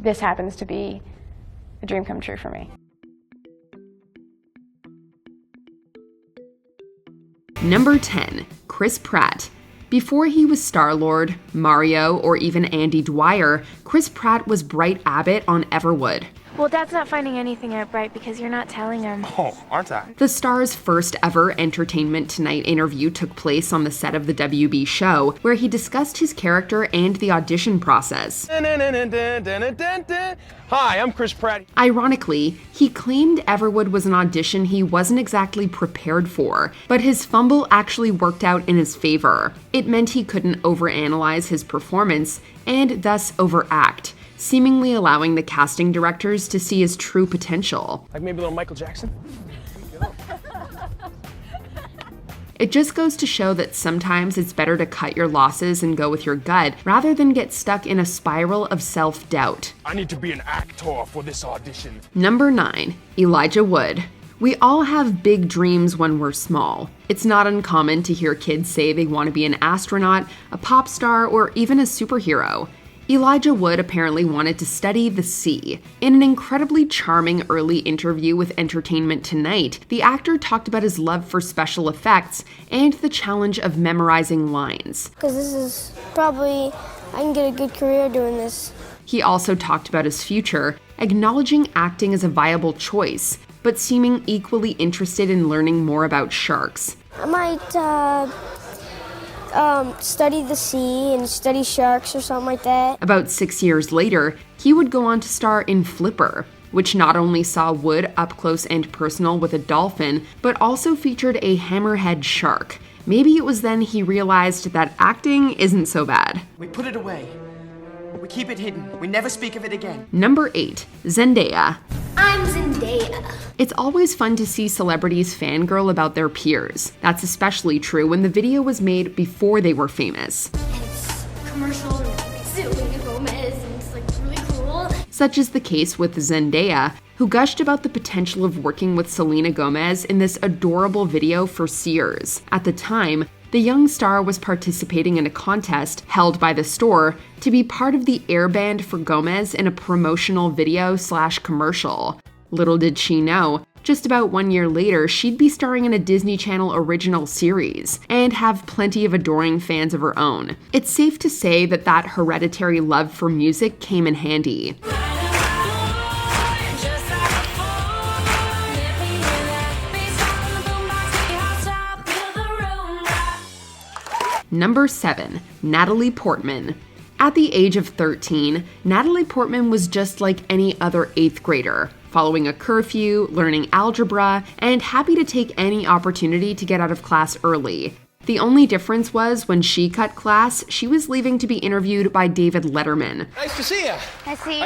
this happens to be a dream come true for me. Number 10, Chris Pratt. Before he was Star-Lord, Mario, or even Andy Dwyer, Chris Pratt was Bright Abbott on Everwood. Well, Dad's not finding anything out, Bright, because you're not telling him. Oh, aren't I? The star's first ever Entertainment Tonight interview took place on the set of the WB show, where he discussed his character and the audition process. Hi, I'm Chris Pratt. Ironically, he claimed Everwood was an audition he wasn't exactly prepared for, but his fumble actually worked out in his favor. It meant he couldn't overanalyze his performance and thus overact, seemingly allowing the casting directors to see his true potential. Like maybe a little Michael Jackson? It just goes to show that sometimes it's better to cut your losses and go with your gut, rather than get stuck in a spiral of self-doubt. I need to be an actor for this audition. Number 9, Elijah Wood. We all have big dreams when we're small. It's not uncommon to hear kids say they want to be an astronaut, a pop star, or even a superhero. Elijah Wood apparently wanted to study the sea. In an incredibly charming early interview with Entertainment Tonight, the actor talked about his love for special effects and the challenge of memorizing lines. Because this is probably, I can get a good career doing this. He also talked about his future, acknowledging acting as a viable choice, but seeming equally interested in learning more about sharks. I might study the sea and study sharks or something like that. About 6 years later, he would go on to star in Flipper, which not only saw Wood up close and personal with a dolphin, but also featured a hammerhead shark. Maybe it was then he realized that acting isn't so bad. We put it away. We keep it hidden. We never speak of it again. Number 8, Zendaya. I'm Zendaya. It's always fun to see celebrities fangirl about their peers. That's especially true when the video was made before they were famous. And it's commercials with Selena Gomez, and it's like really cool. Such is the case with Zendaya, who gushed about the potential of working with Selena Gomez in this adorable video for Sears. At the time, the young star was participating in a contest held by the store to be part of the air band for Gomez in a promotional video/commercial. Little did she know, just about 1 year later, she'd be starring in a Disney Channel original series and have plenty of adoring fans of her own. It's safe to say that that hereditary love for music came in handy. Number 7, Natalie Portman. At the age of 13, Natalie Portman was just like any other 8th grader, following a curfew, learning algebra, and happy to take any opportunity to get out of class early. The only difference was when she cut class, she was leaving to be interviewed by David Letterman. Nice to see you. Nice to see you.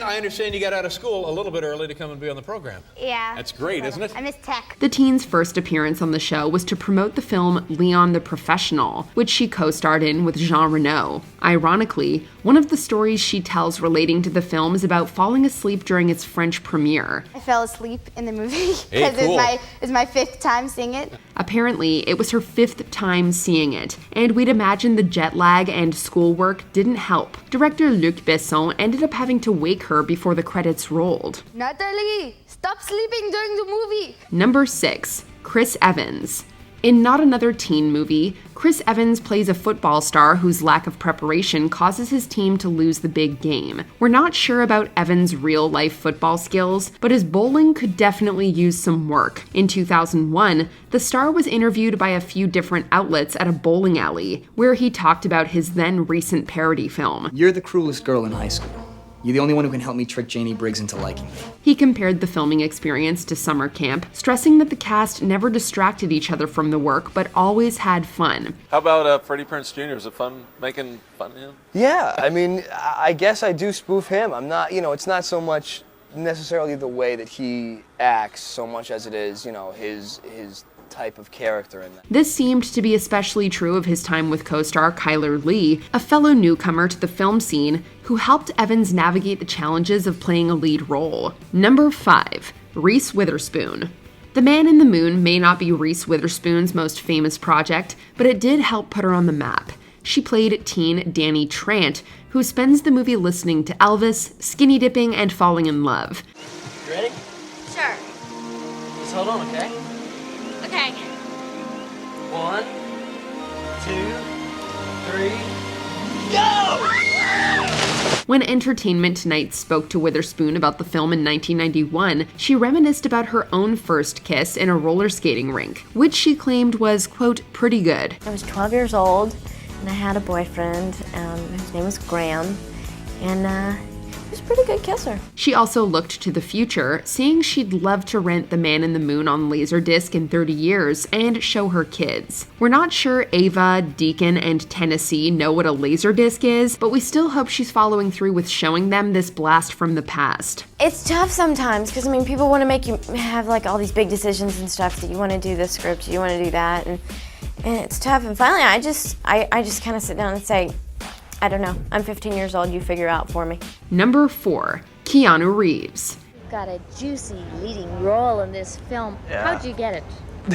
I understand you got out of school a little bit early to come and be on the program. Yeah. That's great, isn't it? I miss tech. The teen's first appearance on the show was to promote the film Leon the Professional, which she co-starred in with Jean Reno. Ironically, one of the stories she tells relating to the film is about falling asleep during its French premiere. I fell asleep in the movie Hey, because cool. it's my 5th time seeing it. Apparently, it was her 5th time seeing it, and we'd imagine the jet lag and schoolwork didn't help. Director Luc Besson ended up having to wake her before the credits rolled. Natalie, stop sleeping during the movie. Number 6, Chris Evans. In Not Another Teen Movie, Chris Evans plays a football star whose lack of preparation causes his team to lose the big game. We're not sure about Evans' real-life football skills, but his bowling could definitely use some work. In 2001, the star was interviewed by a few different outlets at a bowling alley, where he talked about his then recent parody film. You're the cruelest girl in high school. You're the only one who can help me trick Janie Briggs into liking me. He compared the filming experience to summer camp, stressing that the cast never distracted each other from the work, but always had fun. How about Freddie Prinze Jr.? Is it fun making fun of him? Yeah, I mean, I guess I do spoof him. I'm not, it's not so much necessarily the way that he acts so much as it is, his type of character in that. This seemed to be especially true of his time with co-star Kyler Lee, a fellow newcomer to the film scene who helped Evans navigate the challenges of playing a lead role. Number 5, Reese Witherspoon. The Man in the Moon may not be Reese Witherspoon's most famous project, but it did help put her on the map. she played teen Danny Trant, who spends the movie listening to Elvis, skinny dipping, and falling in love. You ready? Sure. Just hold on, okay? Okay. 1, 2, 3, go! When Entertainment Tonight spoke to Witherspoon about the film in 1991, she reminisced about her own first kiss in a roller skating rink, which she claimed was, quote, pretty good. I was 12 years old, and I had a boyfriend whose name was Graham, and he was a pretty good kisser. She also looked to the future, saying she'd love to rent The Man in the Moon on Laserdisc in 30 years and show her kids. We're not sure Ava, Deacon, and Tennessee know what a Laserdisc is, but we still hope she's following through with showing them this blast from the past. It's tough sometimes, because, I mean, people want to make you have, like, all these big decisions and stuff, that you want to do this script, you want to do that, and it's tough. And finally, I just kind of sit down and say, I don't know, I'm 15 years old, you figure out for me. Number 4, Keanu Reeves. You've got a juicy leading role in this film. Yeah. How'd you get it?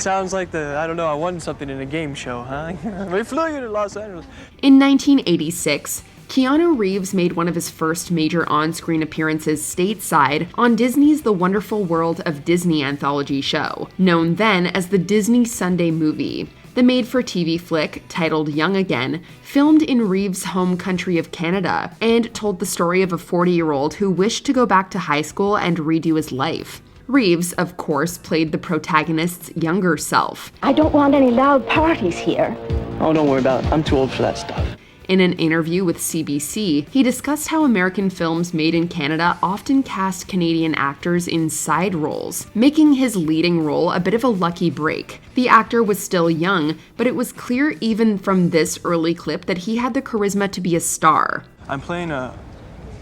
Sounds like I don't know, I won something in a game show, huh? We flew you to Los Angeles. In 1986, Keanu Reeves made one of his first major on-screen appearances stateside on Disney's The Wonderful World of Disney anthology show, known then as the Disney Sunday Movie. The made-for-TV flick, titled Young Again, filmed in Reeves' home country of Canada, and told the story of a 40-year-old who wished to go back to high school and redo his life. Reeves, of course, played the protagonist's younger self. I don't want any loud parties here. Oh, don't worry about it. I'm too old for that stuff. In an interview with CBC, he discussed how American films made in Canada often cast Canadian actors in side roles, making his leading role a bit of a lucky break. The actor was still young, but it was clear even from this early clip that he had the charisma to be a star. I'm playing a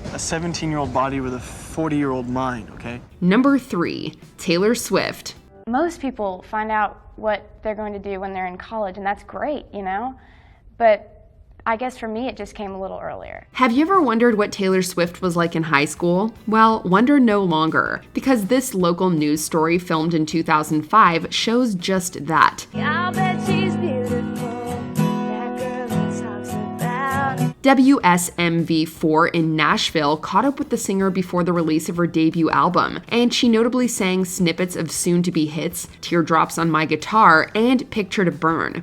17-year-old body with a 40-year-old mind, okay? Number 3, Taylor Swift. Most people find out what they're going to do when they're in college, and that's great, you know? But I guess for me, it just came a little earlier. Have you ever wondered what Taylor Swift was like in high school? Well, wonder no longer, because this local news story filmed in 2005 shows just that. I'll bet she's beautiful, that girl he talks about. WSMV4 in Nashville caught up with the singer before the release of her debut album, and she notably sang snippets of soon-to-be hits, Teardrops on My Guitar, and Picture to Burn.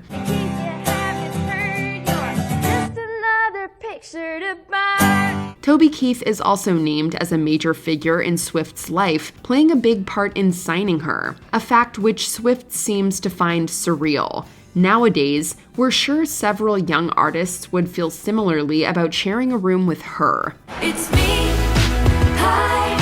Toby Keith is also named as a major figure in Swift's life, playing a big part in signing her, a fact which Swift seems to find surreal. Nowadays, we're sure several young artists would feel similarly about sharing a room with her. It's me. Hi,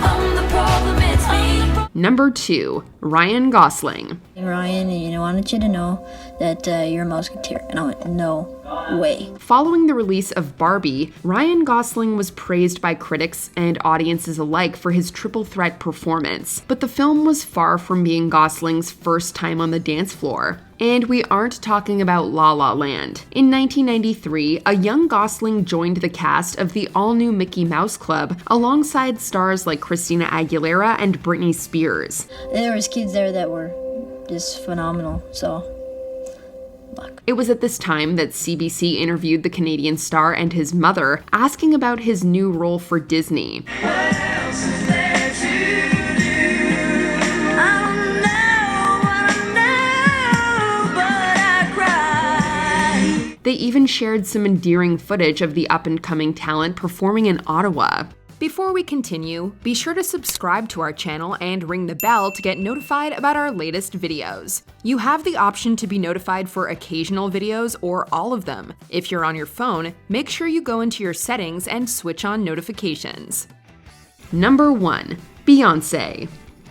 I'm the problem, it's me. Number 2, Ryan Gosling. Ryan, I wanted you to know that you're a Musketeer. And I went, no way. Following the release of Barbie, Ryan Gosling was praised by critics and audiences alike for his triple threat performance, but the film was far from being Gosling's first time on the dance floor. And we aren't talking about La La Land. In 1993, a young Gosling joined the cast of the all-new Mickey Mouse Club alongside stars like Christina Aguilera and Britney Spears. There was kids there that were just phenomenal, so luck. It was at this time that CBC interviewed the Canadian star and his mother, asking about his new role for Disney. They even shared some endearing footage of the up-and-coming talent performing in Ottawa. Before we continue, be sure to subscribe to our channel and ring the bell to get notified about our latest videos. You have the option to be notified for occasional videos or all of them. If you're on your phone, make sure you go into your settings and switch on notifications. Number 1, Beyonce.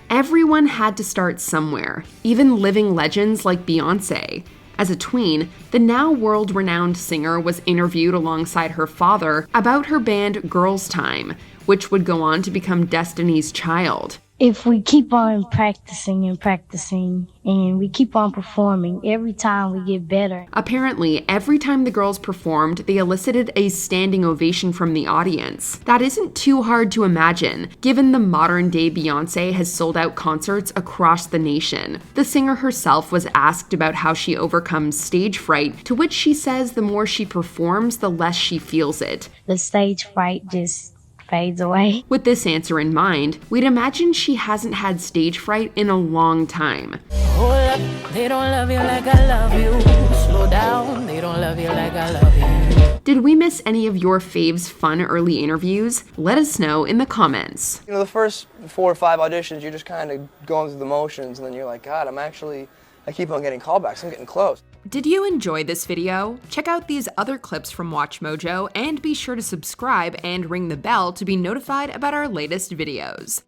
Everyone had to start somewhere, even living legends like Beyonce. As a tween, the now world-renowned singer was interviewed alongside her father about her band Girls' Time, which would go on to become Destiny's Child. if we keep on practicing and practicing and we keep on performing, every time we get better. Apparently, every time the girls performed, they elicited a standing ovation from the audience. That isn't too hard to imagine, given the modern-day Beyonce has sold out concerts across the nation. The singer herself was asked about how she overcomes stage fright, to which she says the more she performs, the less she feels it. The stage fright just fades away. With this answer in mind, we'd imagine she hasn't had stage fright in a long time. Hold up, they don't love you like I love you. Slow down, they don't love you like I love you. Did we miss any of your faves' fun early interviews? Let us know in the comments. You know, the first 4 or 5 auditions, you're just kind of going through the motions, and then you're like, God, I keep on getting callbacks, I'm getting close. Did you enjoy this video? Check out these other clips from WatchMojo and be sure to subscribe and ring the bell to be notified about our latest videos.